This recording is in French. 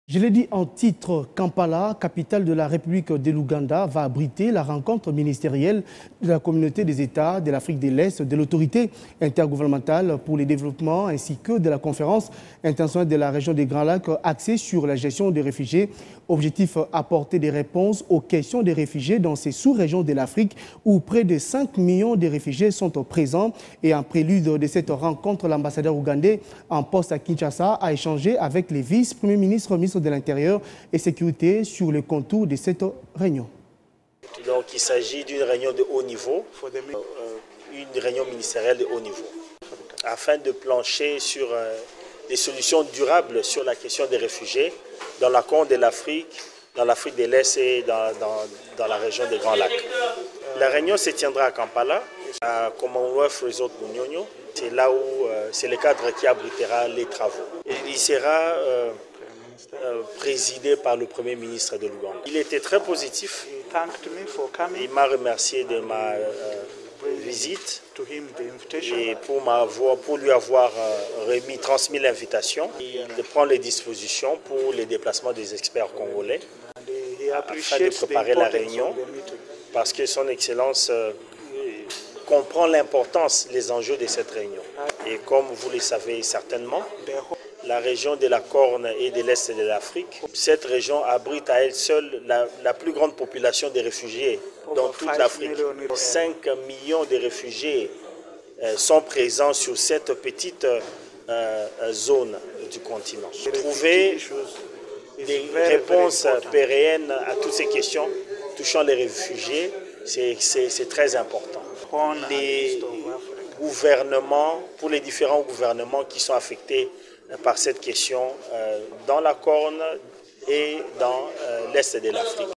Je l'ai dit en titre, Kampala, capitale de la République de l'Ouganda, va abriter la rencontre ministérielle de la communauté des États de l'Afrique de l'Est, de l'autorité intergouvernementale pour le développement ainsi que de la conférence internationale de la région des Grands Lacs axée sur la gestion des réfugiés. Objectif, apporter des réponses aux questions des réfugiés dans ces sous-régions de l'Afrique où près de 5 millions de réfugiés sont présents. Et en prélude de cette rencontre, l'ambassadeur ougandais en poste à Kinshasa a échangé avec les vice-premiers ministres, ministres de l'Intérieur et Sécurité sur le contour de cette réunion. Donc il s'agit d'une réunion de haut niveau, une réunion ministérielle de haut niveau, afin de plancher sur des solutions durables sur la question des réfugiés dans la Corne de l'Afrique, dans l'Afrique de l'Est et dans la région des Grands Lacs. La réunion se tiendra à Kampala, à Commonwealth Resort Munyonyo. C'est là où c'est le cadre qui abritera les travaux. Il sera présidé par le Premier ministre de l'Ouganda. Il était très positif. Il m'a remercié de ma visite et pour lui avoir transmis l'invitation de prendre les dispositions pour les déplacements des experts congolais afin de préparer la réunion parce que son Excellence comprend l'importance, les enjeux de cette réunion. Et comme vous le savez certainement, la région de la Corne et de l'Est de l'Afrique, cette région abrite à elle seule la plus grande population de réfugiés dans toute l'Afrique. 5 millions de réfugiés sont présents sur cette petite zone du continent. Trouver des réponses pérennes à toutes ces questions touchant les réfugiés, c'est très important. Les gouvernements, pour les différents gouvernements qui sont affectés par cette question dans la Corne et dans l'Est de l'Afrique.